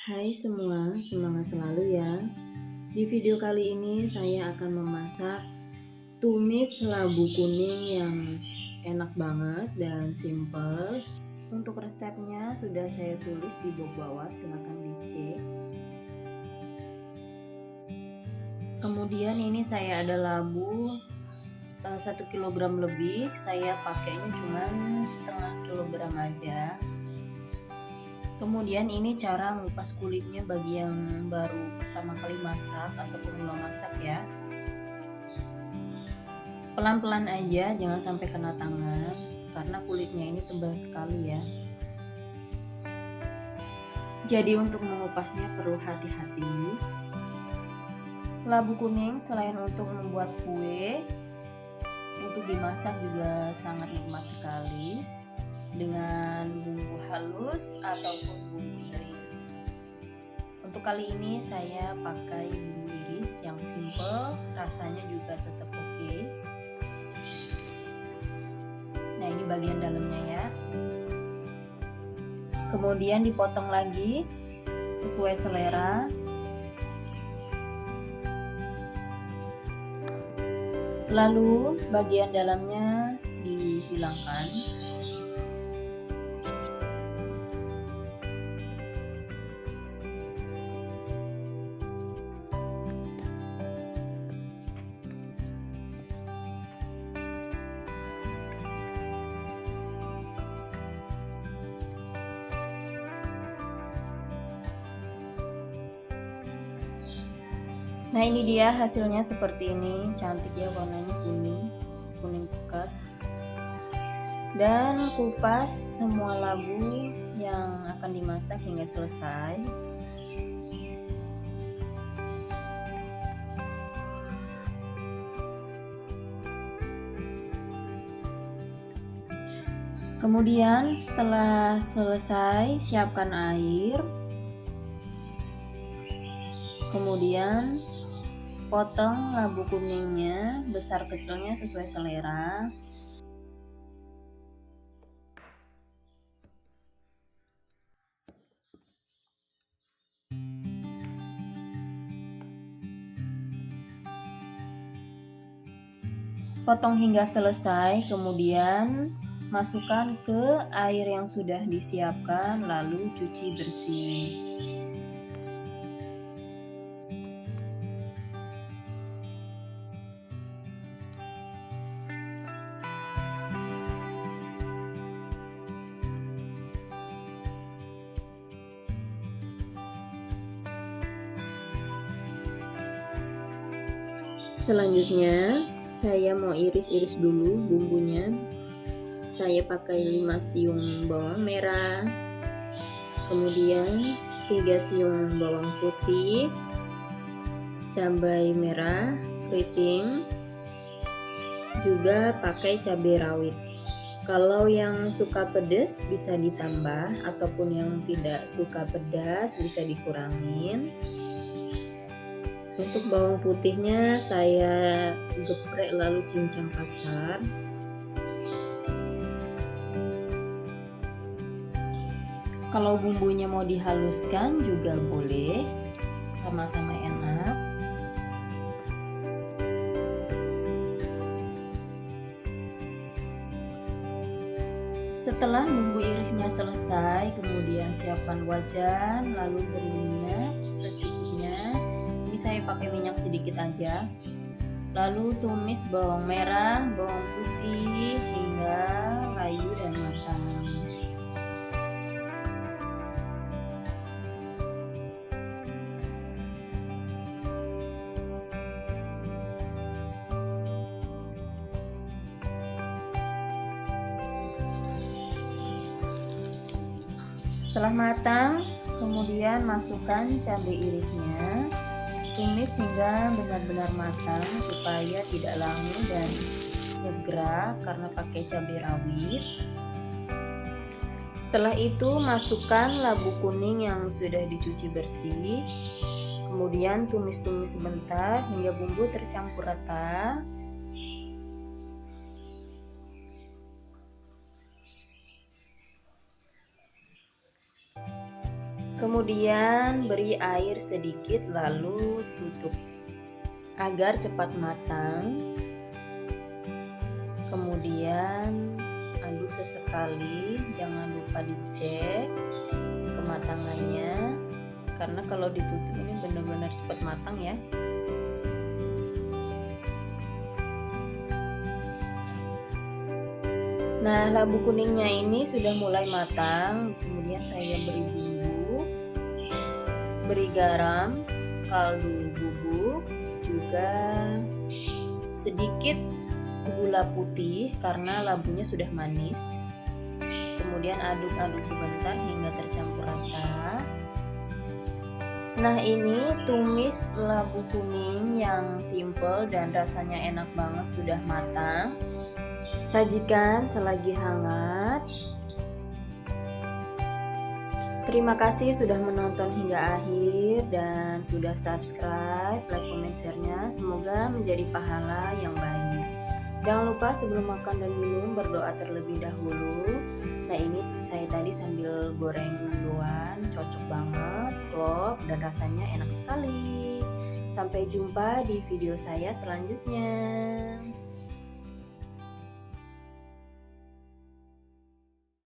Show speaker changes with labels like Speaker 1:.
Speaker 1: Hai semua, semangat selalu ya. Di video kali ini saya akan memasak tumis labu kuning yang enak banget dan simple. Untuk resepnya sudah saya tulis di blog bawah, silahkan dicek. Kemudian ini saya ada labu 1 kilogram lebih, saya pakainya cuma setengah kilogram aja. Kemudian ini cara ngupas kulitnya bagi yang baru pertama kali masak ataupun belum masak ya. Pelan-pelan aja, jangan sampai kena tangan karena kulitnya ini tebal sekali ya. Jadi untuk mengupasnya perlu hati-hati. Labu kuning selain untuk membuat kue, untuk dimasak juga sangat nikmat sekali dengan bumbu halus ataupun bumbu iris. Untuk kali ini saya pakai bumbu iris yang simple, rasanya juga tetap oke. Nah, ini bagian dalamnya ya. Kemudian dipotong lagi sesuai selera. Lalu bagian dalamnya dihilangkan. Nah, ini dia hasilnya seperti ini, cantik ya, warnanya kuning pekat. Dan kupas semua labu yang akan dimasak hingga selesai. Kemudian setelah selesai, siapkan air. Kemudian potong labu kuningnya besar kecilnya sesuai selera. Potong hingga selesai, kemudian masukkan ke air yang sudah disiapkan, lalu cuci bersih. Selanjutnya saya mau iris-iris dulu bumbunya. Saya pakai 5 siung bawang merah, kemudian 3 siung bawang putih, cabai merah keriting, juga pakai cabai rawit. Kalau yang suka pedas bisa ditambah, ataupun yang tidak suka pedas bisa dikurangin. Untuk bawang putihnya saya geprek lalu cincang kasar. Kalau bumbunya mau dihaluskan juga boleh, sama-sama enak. Setelah bumbu irisnya selesai, kemudian siapkan wajan, lalu beri minyak secukupnya. Ini saya pakai minyak sedikit aja. Lalu tumis bawang merah, bawang putih hingga layu dan matang. Setelah matang, kemudian masukkan cabai irisnya. Tumis hingga benar-benar matang supaya tidak langu dan nyegra karena pakai cabai rawit. Setelah itu masukkan labu kuning yang sudah dicuci bersih. Kemudian tumis-tumis sebentar hingga bumbu tercampur rata. Kemudian beri air sedikit lalu tutup agar cepat matang. Kemudian aduk sesekali, jangan lupa dicek kematangannya, karena kalau ditutup ini benar-benar cepat matang ya. Nah, labu kuningnya ini sudah mulai matang. Kemudian saya beri bumbu, beri garam, kaldu bubuk, juga sedikit gula putih karena labunya sudah manis. Kemudian aduk-aduk sebentar hingga tercampur rata. Nah, ini tumis labu kuning yang simple dan rasanya enak banget, sudah matang. Sajikan selagi hangat. Terima kasih sudah menonton hingga akhir dan sudah subscribe, like, comment, share-nya. Semoga menjadi pahala yang baik. Jangan lupa sebelum makan dan minum berdoa terlebih dahulu. Nah, ini saya tadi sambil goreng mendoan, cocok banget, klop, dan rasanya enak sekali. Sampai jumpa di video saya selanjutnya.